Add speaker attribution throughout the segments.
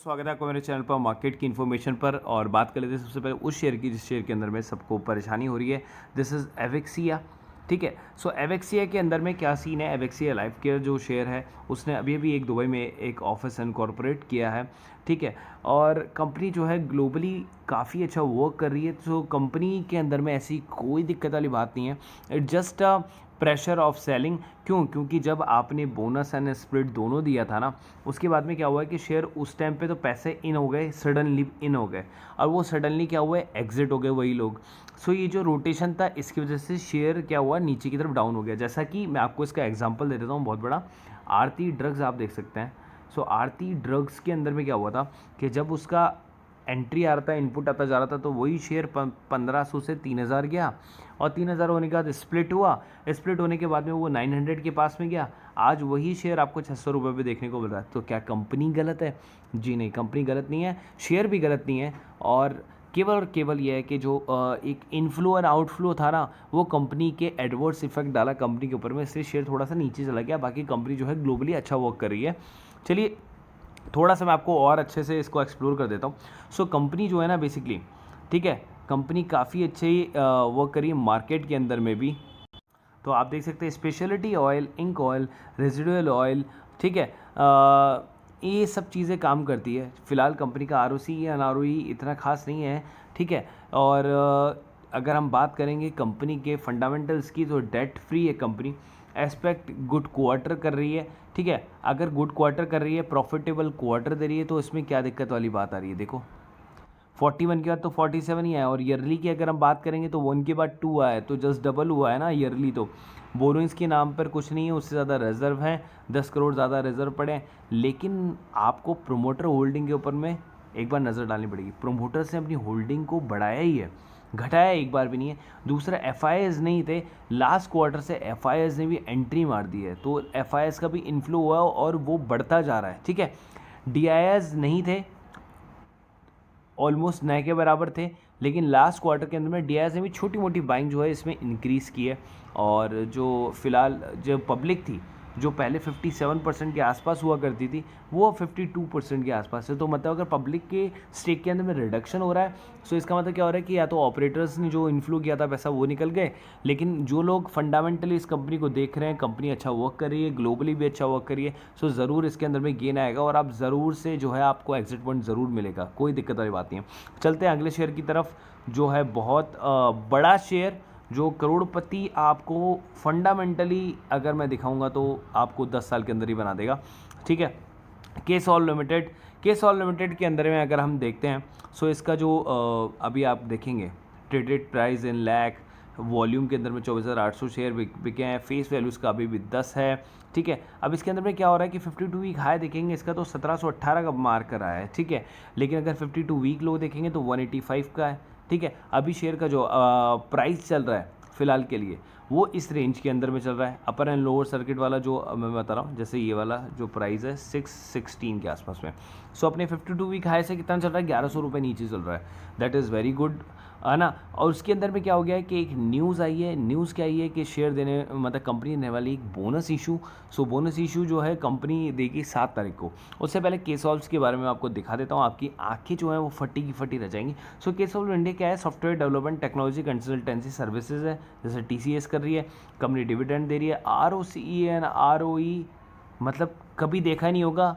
Speaker 1: स्वागत है आपका मेरे चैनल पर मार्केट की इन्फॉर्मेशन पर। और बात कर लेते हैं सबसे पहले उस शेयर की जिस शेयर के अंदर में सबको परेशानी हो रही है। दिस इज़ एवेक्सिया। ठीक है, सो एवेक्सिया के अंदर में क्या सीन है। एवेक्सिया लाइफ केयर जो शेयर है उसने अभी अभी एक दुबई में एक ऑफिस इनकॉर्पोरेट किया है। ठीक है, और कंपनी जो है ग्लोबली काफ़ी अच्छा वर्क कर रही है। तो कंपनी के अंदर में ऐसी कोई दिक्कत वाली बात नहीं है। It just a pressure of selling. क्योंकि जब आपने बोनस एंड स्प्लिट दोनों दिया था ना, उसके बाद में क्या हुआ है कि शेयर उस टाइम पे तो पैसे इन हो गए, सडनली इन हो गए, और वो सडनली क्या हुआ है, एग्जिट हो गए वही लोग। सो ये जो रोटेशन था इसकी वजह से शेयर क्या हुआ, नीचे की तरफ डाउन हो गया। जैसा कि मैं आपको इसका एग्जांपल दे देता हूँ बहुत बड़ा। आरती ड्रग्स आप देख सकते हैं। सो आरती ड्रग्स के अंदर में क्या हुआ था कि जब उसका एंट्री आ रहा था, इनपुट आता जा रहा था, तो वही शेयर 1500 से 3000 गया, और 3000 होने के बाद स्प्लिट हुआ। स्प्लिट होने के बाद में वो 900 के पास में गया। आज वही शेयर आपको 600 रुपये पे देखने को मिल रहा है। तो क्या कंपनी गलत है? जी नहीं, कंपनी गलत नहीं है, शेयर भी गलत नहीं है। और केवल ये है कि जो एक इनफ्लो और आउटफ्लो था ना, वो कंपनी के एडवर्स इफेक्ट डाला कंपनी के ऊपर में, इसलिए शेयर थोड़ा सा नीचे चला गया। बाकी कंपनी जो है ग्लोबली अच्छा वर्क कर रही है। चलिए थोड़ा सा मैं आपको और अच्छे से इसको एक्सप्लोर कर देता हूँ। सो कंपनी जो है ना बेसिकली, ठीक है, कंपनी काफ़ी अच्छे वर्क करी है मार्केट के अंदर में भी। तो आप देख सकते हैं specialty oil, ink oil, residual oil, ठीक है, ये सब चीज़ें काम करती है। फ़िलहाल कंपनी का आरओसी या एनआरओई इतना खास नहीं है। ठीक है, और अगर हम बात करेंगे कंपनी के फंडामेंटल्स की, तो डेट फ्री है कंपनी। एस्पेक्ट गुड क्वार्टर कर रही है। ठीक है, अगर गुड क्वार्टर कर रही है, प्रॉफिटेबल क्वार्टर दे रही है, तो इसमें क्या दिक्कत वाली बात आ रही है। देखो 41 के बाद तो 47 ही आया, और ईयरली की अगर हम बात करेंगे तो 1 के बाद 2 आया, तो जस्ट डबल हुआ है ना ईयरली। तो बोरोइंग्स के नाम पर कुछ नहीं है, उससे ज़्यादा रिजर्व हैं, 10 करोड़ ज़्यादा रिजर्व पड़े हैं। लेकिन आपको प्रोमोटर होल्डिंग के ऊपर में एक बार नज़र डालनी पड़ेगी। प्रोमोटर्स ने अपनी होल्डिंग को बढ़ाया ही है, घटाया एक बार भी नहीं है। दूसरा, एफ नहीं थे, लास्ट क्वार्टर से एफ ने भी एंट्री मार दी है, तो एफ का भी इन्फ्लो हुआ और वो बढ़ता जा रहा है। ठीक है, डी नहीं थे, ऑलमोस्ट नए के बराबर थे, लेकिन लास्ट क्वार्टर के अंदर में डी ने भी छोटी मोटी बाइंग जो है इसमें इंक्रीज़ की है। और जो फ़िलहाल जो पब्लिक थी, जो पहले 57% के आसपास हुआ करती थी, वो 52% के आसपास है। तो मतलब अगर पब्लिक के स्टेक के अंदर में रिडक्शन हो रहा है, सो इसका मतलब क्या हो रहा है कि या तो ऑपरेटर्स ने जो इन्फ्लो किया था पैसा वो निकल गए, लेकिन जो लोग फंडामेंटली इस कंपनी को देख रहे हैं, कंपनी अच्छा वर्क कर रही है, ग्लोबली भी अच्छा वर्क कर रही है, सो ज़रूर इसके अंदर में गेन आएगा, और आप ज़रूर से जो है आपको एग्जिट पॉइंट ज़रूर मिलेगा, कोई दिक्कत वाली बात नहीं है। चलते हैं अगले शेयर की तरफ, जो है बहुत बड़ा शेयर, जो करोड़पति आपको फंडामेंटली अगर मैं दिखाऊंगा तो आपको 10 साल के अंदर ही बना देगा। ठीक है, केसॉल लिमिटेड। केसॉल लिमिटेड के अंदर में अगर हम देखते हैं, सो इसका जो अभी आप देखेंगे traded price in lakh, volume के अंदर में 24,800 शेयर बिके हैं, फेस वैल्यू इसका अभी भी 10 है। ठीक है, अब इसके अंदर में क्या हो रहा है कि 52 वीक हाई देखेंगे इसका तो 1718 का मार्क कर रहा है। ठीक है, लेकिन अगर 52 वीक लो देखेंगे तो 185 का है। ठीक है, अभी शेयर का जो प्राइस चल रहा है फ़िलहाल के लिए, वो इस रेंज के अंदर में चल रहा है। अपर एंड लोअर सर्किट वाला जो मैं बता रहा हूँ, जैसे ये वाला जो प्राइस है 616 के आसपास में। सो अपने 52 वीक हाई से कितना चल रहा है, 1100 रुपये नीचे चल रहा है। दैट इज़ वेरी गुड, है ना। और उसके अंदर में क्या हो गया है कि एक न्यूज़ आई है। न्यूज़ क्या आई है कि शेयर देने, मतलब कंपनी देने वाली एक बोनस इशू। सो बोनस इशू जो है कंपनी देगी 7 तारीख को। उससे पहले केसॉल्व्स के बारे में आपको दिखा देता हूँ, आपकी आंखें जो हैं वो फटी की फटी रह जाएंगी। सो केसॉल्व इंडिया क्या है, software development technology consultancy services है, जैसे TCS कर रही है। कंपनी डिविडेंड दे रही है, ROCE एंड ROE मतलब कभी देखा नहीं होगा,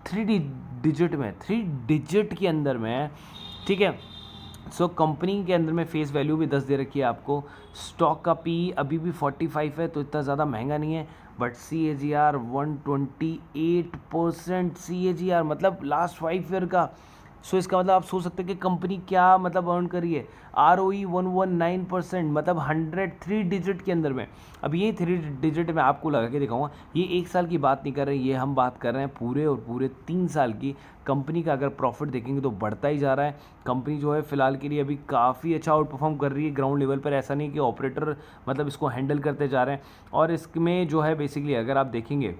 Speaker 1: 3 डिजिट में, 3 डिजिट के अंदर में। ठीक है, सो कंपनी के अंदर में फेस वैल्यू भी 10 दे रखी है आपको। स्टॉक का पी अभी भी 45 है, तो इतना ज़्यादा महंगा नहीं है। बट CAGR 128% CAGR, मतलब लास्ट 5 ईयर का। सो इसका मतलब आप सोच सकते हैं कि कंपनी क्या मतलब अर्न कर रही है। ROE 119%, मतलब 103 डिजिट के अंदर में। अब ये 3 डिजिट में आपको लगा के दिखाऊंगा, ये 1 साल की बात नहीं कर रहे हैं, ये हम बात कर रहे हैं पूरे और पूरे 3 साल की। कंपनी का अगर प्रॉफिट देखेंगे तो बढ़ता ही जा रहा है। कंपनी जो है फ़िलहाल के लिए अभी काफ़ी अच्छा आउट परफॉर्म कर रही है ग्राउंड लेवल पर। ऐसा नहीं कि ऑपरेटर मतलब इसको हैंडल करते जा रहे हैं। और इसमें जो है बेसिकली अगर आप देखेंगे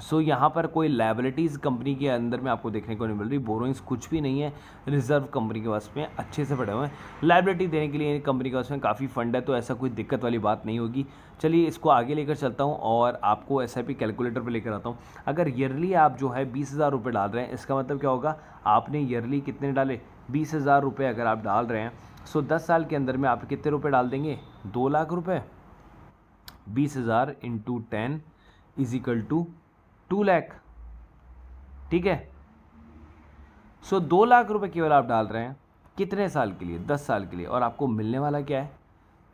Speaker 1: सो यहाँ पर कोई लायबिलिटीज़ कंपनी के अंदर में आपको देखने को नहीं मिल रही, बोरोइंग्स कुछ भी नहीं है, रिजर्व कंपनी के पास में अच्छे से पड़े हुए हैं, लायबिलिटी देने के लिए कंपनी के पास में काफ़ी फंड है, तो ऐसा कोई दिक्कत वाली बात नहीं होगी। चलिए इसको आगे लेकर चलता हूँ और आपको SIP कैलकुलेटर पे लेकर आता हूँ। अगर ईयरली आप जो है 20,000 रुपये डाल रहे हैं, इसका मतलब क्या होगा, आपने ईयरली कितने डाले, 20,000 रुपये अगर आप डाल रहे हैं, सो 10 साल के अंदर में आप कितने रुपये डाल देंगे, 2 लाख रुपये। 20,000 into 10 is equal to 2 lakh, ठीक है। सो 2 लाख रुपए केवल आप डाल रहे हैं, कितने साल के लिए, 10 साल के लिए, और आपको मिलने वाला क्या है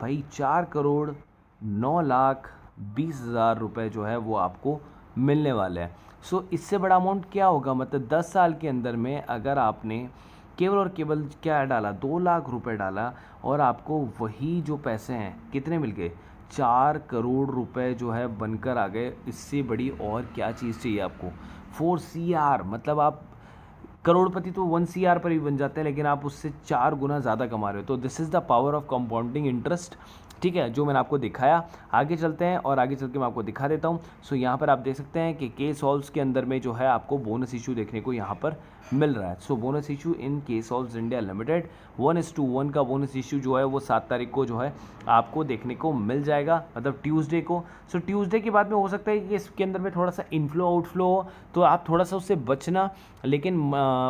Speaker 1: भाई, 4,09,20,000 रुपये जो है वो आपको मिलने वाले हैं। सो इससे बड़ा अमाउंट क्या होगा, मतलब 10 साल के अंदर में अगर आपने केवल और केवल क्या डाला, 2 लाख रुपए डाला, और आपको वही जो पैसे हैं कितने मिल गए, 4 करोड़ रुपए जो है बनकर आ गए। इससे बड़ी और क्या चीज़ चाहिए आपको, 4 CR, मतलब आप करोड़पति तो 1 CR पर ही बन जाते हैं, लेकिन आप उससे 4 गुना ज़्यादा कमा रहे हो। तो this is the power of compounding interest, ठीक है, जो मैंने आपको दिखाया। आगे चलते हैं और आगे चल के मैं आपको दिखा देता हूँ। सो यहाँ पर आप देख सकते हैं कि के सॉल्व्स के अंदर में जो है आपको बोनस इशू देखने को यहाँ पर मिल रहा है। सो बोनस इशू इन के सॉल्व्स इंडिया लिमिटेड 1:1 का बोनस इशू जो है वो 7 तारीख को जो है आपको देखने को मिल जाएगा, मतलब ट्यूसडे को। सो ट्यूसडे के बाद में हो सकता है कि इसके अंदर में थोड़ा सा इनफ्लो आउटफ्लो हो, तो आप थोड़ा सा उससे बचना। लेकिन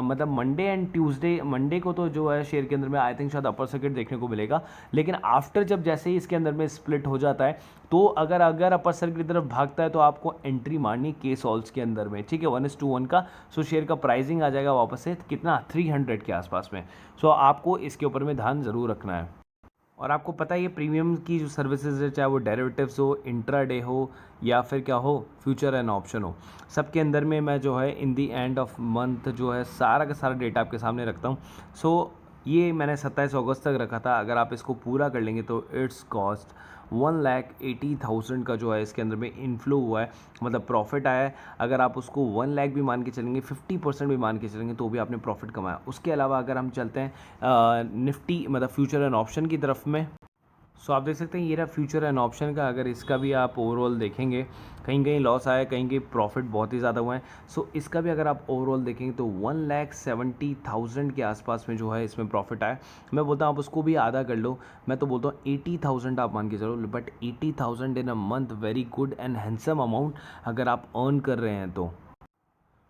Speaker 1: मतलब मंडे एंड ट्यूसडे, मंडे को तो जो है शेयर के अंदर में आई थिंक शायद अपर सर्किट देखने को मिलेगा, लेकिन आफ्टर जब जैसे ही इसके अंदर में स्प्लिट हो जाता है, तो अगर अपर सर्किट की तरफ भागता है तो आपको एंट्री मारनी के सॉल्व्स के अंदर में, ठीक है, 1:1 का। सो शेयर का प्राइसिंग आ जाएगा वापस से कितना, 300 के आसपास में। सो आपको इसके ऊपर में ध्यान ज़रूर रखना है। और आपको पता है ये प्रीमियम की जो सर्विसेज है, चाहे वो डेरिवेटिव्स हो, इंट्राडे हो, या फिर क्या हो, फ्यूचर एंड ऑप्शन हो, सबके अंदर में मैं जो है इन दी एंड ऑफ मंथ जो है सारा का सारा डेटा आपके सामने रखता हूँ। सो ये मैंने 27 अगस्त तक रखा था। अगर आप इसको पूरा कर लेंगे तो इट्स कॉस्ट 1,80,000 का जो है इसके अंदर में इनफ्लो हुआ है, मतलब प्रॉफिट आया है। अगर आप उसको 1 लाख भी मान के चलेंगे, 50% भी मान के चलेंगे, तो भी आपने प्रॉफिट कमाया। उसके अलावा अगर हम चलते हैं निफ्टी मतलब फ्यूचर एंड ऑप्शन की तरफ में, सो आप देख सकते हैं ये रहा फ्यूचर एंड ऑप्शन का। अगर इसका भी आप ओवरऑल देखेंगे, कहीं कहीं लॉस आया, कहीं कहीं प्रॉफिट बहुत ही ज़्यादा हुआ है। सो इसका भी अगर आप ओवरऑल देखेंगे तो 1,70,000 के आसपास में जो है इसमें प्रॉफिट आया। मैं बोलता हूँ आप उसको भी आधा कर लो, मैं तो बोलता हूँ 80,000 आप मान के चलो, but 80,000 in a month very good and handsome amount अगर आप अर्न कर रहे हैं तो।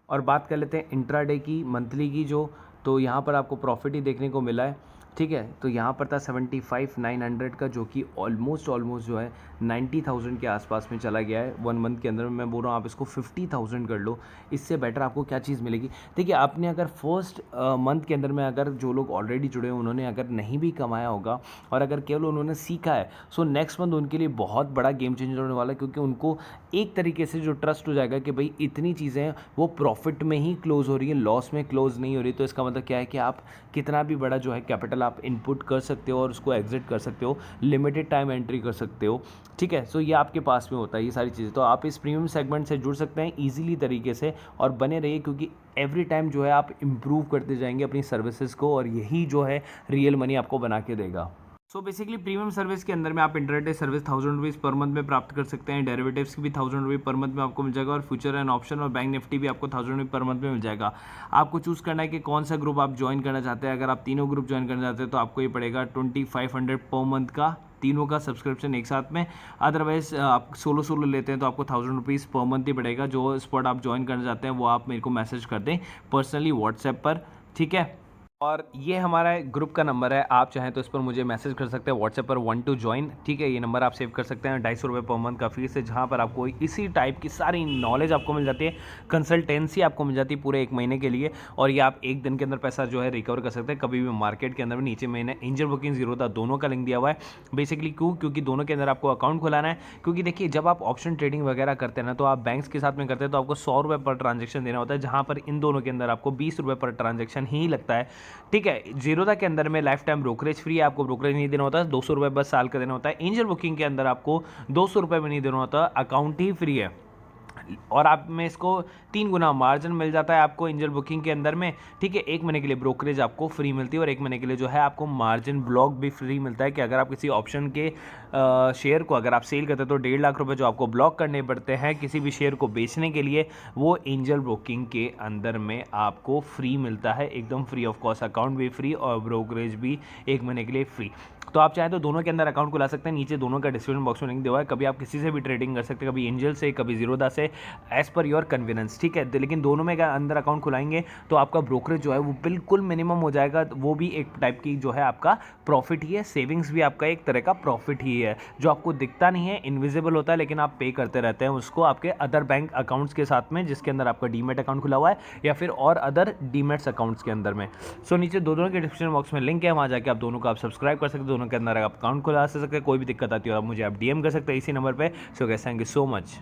Speaker 1: और बात कर लेते हैं इंट्राडे की, मंथली की जो, तो यहाँ पर आपको प्रॉफिट ही देखने को मिला है, ठीक है। तो यहाँ पर था 75,900 का, जो कि ऑलमोस्ट जो है 90,000 के आसपास में चला गया है 1 मंथ के अंदर में। मैं बोल रहा हूँ आप इसको 50,000 कर लो, इससे बेटर आपको क्या चीज़ मिलेगी। देखिए आपने अगर फर्स्ट मंथ के अंदर में अगर जो लोग ऑलरेडी जुड़े हैं उन्होंने अगर नहीं भी कमाया होगा और अगर केवल उन्होंने सीखा है, सो नेक्स्ट मंथ उनके लिए बहुत बड़ा गेम चेंजर होने वाला है, क्योंकि उनको एक तरीके से जो ट्रस्ट हो जाएगा कि भाई इतनी चीज़ें हैं वो प्रॉफिट में ही क्लोज हो रही है, लॉस में क्लोज नहीं हो रही। तो इसका मतलब क्या है कि आप कितना भी बड़ा जो है कैपिटल आप इनपुट कर सकते हो और उसको एग्जिट कर सकते हो, लिमिटेड टाइम एंट्री कर सकते हो, ठीक है। सो ये आपके पास में होता है ये सारी चीज़ें। तो आप इस प्रीमियम सेगमेंट से जुड़ सकते हैं ईजिली तरीके से, और बने रहिए, क्योंकि एवरी टाइम जो है आप इम्प्रूव करते जाएंगे अपनी सर्विसेज को, और यही जो है रियल मनी आपको बना के देगा। सो बेसिकली प्रीमियम सर्विस के अंदर में आप intraday service 1,000 rupees per month में प्राप्त कर सकते हैं, डेरिवेटिव्स की भी 1,000 रुपये पर मंथ में आपको मिल जाएगा, और फ्यूचर एंड ऑप्शन और बैंक निफ्टी भी आपको 1,000 रुपये पर मंथ में मिल जाएगा। आपको चूज़ करना है कि कौन सा ग्रुप आप ज्वाइन करना चाहते हैं। अगर आप तीनों ग्रुप ज्वाइन करना चाहते हैं तो आपको ये पड़ेगा 2,500 पर मंथ का, तीनों का सब्सक्रिप्शन एक साथ में। अदरवाइज आप सोलो लेते हैं तो आपको 1,000 रुपीज़ पर मंथ ही पड़ेगा। जो स्पॉट आप ज्वाइन करना चाहते हैं वो आप मेरे को मैसेज कर दें पर्सनली व्हाट्सएप पर, ठीक है। और ये हमारा ग्रुप का नंबर है, आप चाहें तो इस पर मुझे मैसेज कर सकते हैं व्हाट्सएप पर 1 to join, ठीक है। ये नंबर आप सेव कर सकते हैं। 250 रुपये पर मंथ का फीस है, जहाँ पर आपको इसी टाइप की सारी नॉलेज आपको मिल जाती है, कंसल्टेंसी आपको मिल जाती है पूरे 1 महीने के लिए, और ये आप 1 दिन के अंदर पैसा जो है रिकवर कर सकते हैं कभी भी मार्केट के अंदर में। नीचे मैंने एंजल बुकिंग जीरोधा दोनों का लिंक दिया हुआ है। बेसिकली क्योंकि दोनों के अंदर आपको अकाउंट खुलाना है, क्योंकि देखिए जब आप ऑप्शन ट्रेडिंग वगैरह करते हैं ना, तो आप बैंक्स के साथ में करते हैं तो आपको 100 रुपये पर ट्रांजेक्शन देना होता है, जहाँ पर इन दोनों के अंदर आपको 20 रुपये पर ट्रांजेक्शन ही लगता है, ठीक है। जीरोधा के अंदर में लाइफ टाइम ब्रोकरेज फ्री है, आपको ब्रोकरेज नहीं देना होता है, 200 रुपये बस साल का देना होता है। एंजल बुकिंग के अंदर आपको 200 रुपये भी नहीं देना होता, अकाउंट ही फ्री है। और आप में इसको 3 गुना मार्जिन मिल जाता है आपको एंजल बुकिंग के अंदर में, ठीक है। 1 महीने के लिए ब्रोकरेज आपको फ्री मिलती है और 1 महीने के लिए जो है आपको मार्जिन ब्लॉक भी फ्री मिलता है कि अगर आप किसी ऑप्शन के शेयर को अगर आप सेल करते हैं तो 1.5 लाख रुपए जो आपको ब्लॉक करने पड़ते हैं किसी भी शेयर को बेचने के लिए, वो एंजल ब्रोकिंग के अंदर में आपको फ्री मिलता है, एकदम फ्री ऑफ कॉस्ट। अकाउंट भी फ्री और ब्रोकरेज भी 1 महीने के लिए फ्री। तो आप चाहें तो दोनों के अंदर अकाउंट खुला सकते हैं, नीचे दोनों का डिस्क्रिप्शन बॉक्स में लिंक दिया हुआ है। कभी आप किसी से भी ट्रेडिंग कर सकते हैं, कभी एंजल से, कभी जीरोधा से, एज पर योर कन्वीनियंस, ठीक है। लेकिन दोनों में अंदर अकाउंट खुलाएंगे तो आपका ब्रोकरेज जो है वो बिल्कुल मिनिमम हो जाएगा। वो भी एक टाइप की जो है आपका प्रॉफिट ही है, सेविंग्स भी आपका एक तरह का प्रॉफिट ही है, जो आपको दिखता नहीं है, इनविजिबल होता है, लेकिन आप पे करते रहते हैं उसको आपके अदर बैंक अकाउंट्स के साथ में, जिसके अंदर आपका डीमेट अकाउंट खुला हुआ है या फिर और अदर डीमेट्स अकाउंट्स के अंदर में। सो नीचे दोनों के डिस्क्रिप्शन बॉक्स में लिंक है, वहाँ जाके आप दोनों को आप सब्सक्राइब कर सकते हैं, दोनों के अंदर आप अकाउंट खुला सकते हैं। कोई भी दिक्कत आती है आप मुझे आप डीएम कर सकते हैं इसी नंबर पे। So guys, thank you so much.